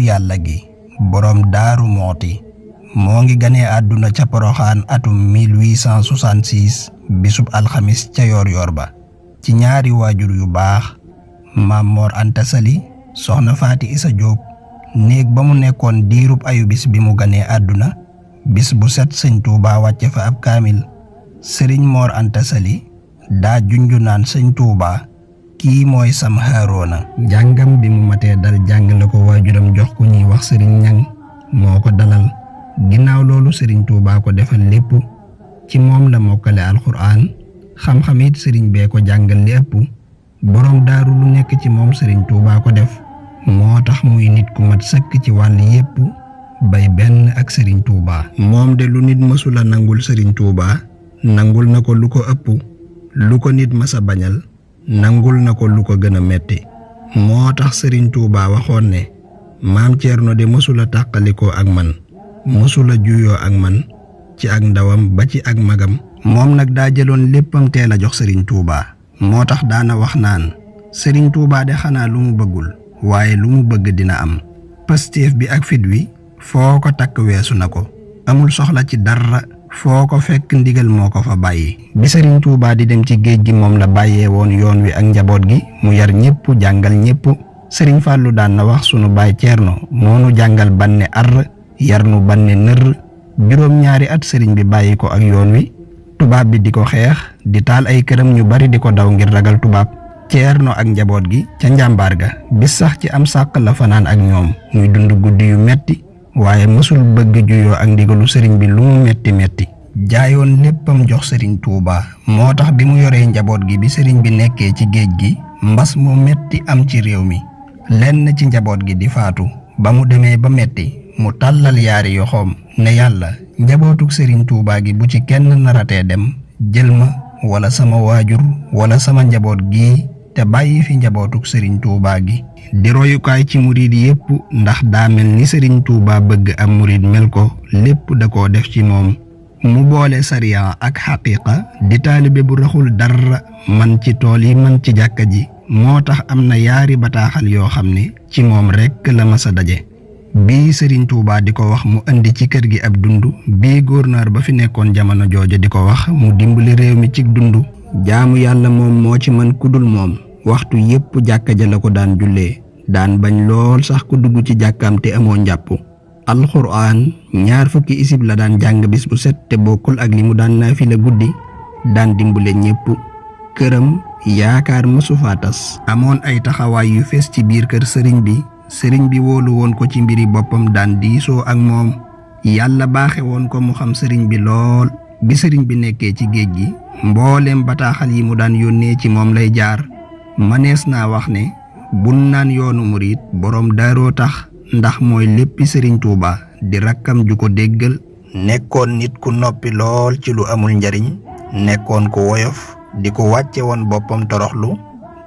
yàlla gi boroom Daaru Mooti moo ngi ganee àdduna ca Poroxaan atum 1866 bisub alxamis ca yoor ba ci ñaari waajur yu baax Maam Mor Anta Sali soxna Faati Isa Jóob néeg ba mu nekkoon diirub ayubis bi mu ganee àdduna bis bu set sëñ Tuubaa wàcce fa ab kaamil sëriñ Mor Anta Sali daa junju naan sëñ Tuubaa kii mooy sam Haaruna jàngam bi mu matee dal jàng la ko waajuram jox ku ñuy wax sëriñ Ñang moo ko dalal ginnaaw loolu sëriñ Tuubaa ko defal lépp ci moom la mokkale alxuraan xam-xam it sëriñ bee ko jàngal li ëpp boroom daaru lu nekk ci moom sëriñ Tuubaa ko def moo tax muy nit ku mat sëkk ci wàll yépp bay benn ak sëriñ Tuubaa moom de lu nit mësula nangul sëriñ Tuubaa nangul na ko lu ko ëpp lu ko nit mësa bañal nangul na ko lu ko gën a metti moo tax sëriñ Tuubaa waxoon ne maam Ceerno de mësula tàqalikoo ak man mësula juyoo ak man ci ak ndawam ba ci ak magam moom nag daa jëloon léppam teel a jox sëriñ Tuubaa moo tax daana wax naan sëriñ Tuubaa de xanaa lu mu bëggul waaye lu mu bëgg dina am pastéef bi ak fit wi foo ko takk weesu na ko amul soxla ci dara foo ko fekk ndigal moo ko fa bàyyi bi sëriñ Tuubaa di dem ci géej gi moom la bàyyee woon yoon wi ak njaboot gi mu yar ñépp jàngal ñépp sëriñ Fàllu daan na wax sunu baay Ceerno moonu jàngal banne ar yar nu banne nër juróom-ñaari at sëriñ bi bàyyi ko ak yoon wi tubaab bi di ko xeex di taal ay këram ñu bari di ko daw ngir ragal tubaab Ceerno ak njaboot gi ca njàmbaar ga bis sax ci am sàq la fanaan ak ñoom muy dund guddi yu metti waaye mësul bëgg juyoo ak ndigalu sëriñ bi lu mu metti jaayoon léppam jox sëriñ Tuubaa moo tax bi mu yoree njaboot gi bi sëriñ bi nekkee ci géej gi mbas mu metti am ci réew mi lenn ci njaboot gi di faatu ba mu demee ba metti mu tàllal yaari yoxoom ne yàlla njabootug sëriñ Tuubaa gi bu ci kenn naratee dem jël ma wala sama waajur wala sama njaboot gi te bàyyi fi njabootug sëriñ Tuubaa gi di royukaay ci murid yépp ndax daa mel ni sëriñ Tuubaa bëgg am murid mel ko lépp da koo def ci moom mu boole sariya ak xaqiiqa di taalibe bu raxul dara man ci tool yi man ci jàkka ji moo tax am na yaari bataaxal yoo xam ne ci moom rekk la masa daje bii sëriñ Tuubaa di ko wax mu indi ci kër gi ab dund bii gouverneur ba fi nekkoon jamono jooja di ko wax mu dimbali réew mi ci dund jaamu yàlla moom moo ci mën kudul moom waxtu yépp jàkka ja la ko daan jullee daan bañ lool sax ku dugg ci jàkkaam te amoo njàpp alxuraan 20 isib la daan jàng bis bu set te bokkul ak li mu daan naafila guddi daan dimbale ñépp këram yaakaar mësu faa tas amoon ay taxawaay yu fees ci biir kër sëriñ bi wóolu woon ko ci mbiri boppam daan diisoo ak moom yàlla baaxe woon ko mu xam sëriñ bi lool bi sëriñ bi nekkee ci géej gi mbooleem bataaxal yi mu daan yónnee ci moom lay jaar manees naa wax ne bun naan yoonu murit boroom daaroo tax ndax mooy léppi sëriñ Tuubaa di rakkam ju ko déggal nekkoon nit ku noppi lool ci lu amul njariñ nekkoon ku woyof di ko wàcce woon boppam toroxlu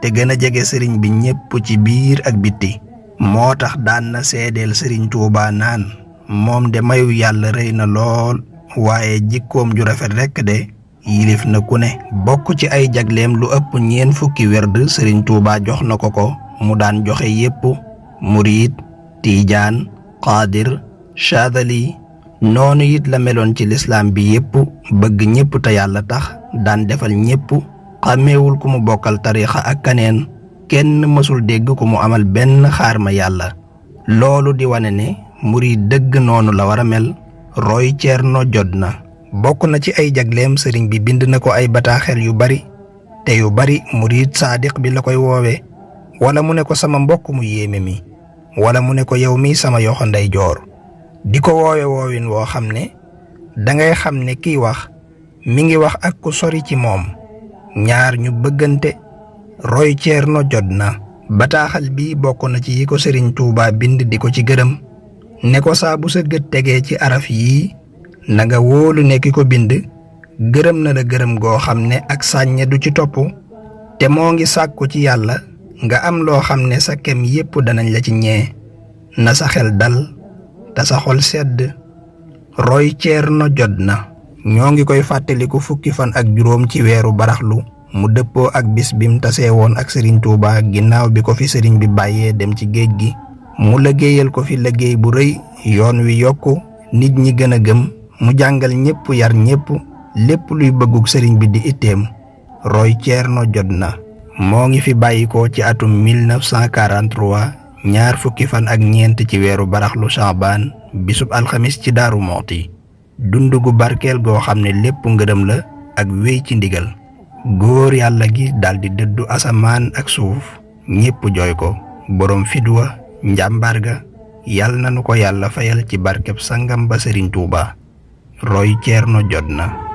te gën a jege sëriñ bi ñépp ci biir ak bitti moo tax daan na seedeel sëriñ Tuubaa naan moom de mayu yàlla rëy na lool waaye jikkoom ju rafet rekk de yilif na ku ne bokk ci ay jagleem lu ëpp 40 werd sëriñ Tuubaa jox na ko mu daan joxe yépp murid tiijaan qaadir chaadali noonu it la meloon ci lislaam bi yépp bëgg ñépp te yàlla tax daan defal ñépp xàmmeewul ku mu bokkal tariixa ak kaneen kenn mësul dégg ku mu amal benn xaar ma yàlla loolu di wane ne murid dëgg noonu la war a mel roy Ceerno jot na bokk na ci ay jagleem sëriñ bi bind na ko ay bataaxel yu bari te yu bari murid saadiq bi la koy woowe wala mu ne ko sama mbokk mu yéeme mi wala mu ne ko yow mi sama yoxo ndeyjoor di ko woowe woowin woo xam ne dangay xam ne kiy wax mi ngi wax ak ku sori ci moom ñaar ñu bëggante roy Ceerno jot na bataaxal bi bokk na ci yi ko sëriñ Tuubaa bind di ko ci gërëm ne ko saa bu sa gët tegee ci araf yii na nga wóolu ne ki ko bind gërëm na la gërëm goo xam ne ak sàññe du ci topp te moo ngi sàkku ci yàlla nga am loo xam ne sa kem yépp danañ la ci ñee na sa xel dal te sa xol sedd roy Ceerno jot na ñoo ngi koy fàttaliku 10 fan ak juróom ci weeru baraxlu mu dëppoo ak bis bim tasee woon ak sëriñ Tuubaa ginnaaw bi ko fi sëriñ bi bàyyee dem ci géej gi mu liggéeyal ko fi liggéey bu rëy yoon wi yokku nit ñi gën a gëm mu jàngal ñépp yar ñépp lépp luy bëggug sëriñ bi di itteem Roy Thierno jot na moo ngi fi bàyyikoo ci atum 1943 ñaar fukki fan ak ñeent ci weeru baraxlu Saabaan bisub alxamis ci Daaru Muxti dund gu barkeel goo xam ne lépp ngërëm la ak wéy ci ndigal góor yàlla gi daldi dëddu asamaan ak suuf ñépp jooy ko boroom fidwa njàmbaar ga yàlla nanu ko yàlla fayal ci barkeb sangam ba Sëriñ Tuuba Roy Thierno jot na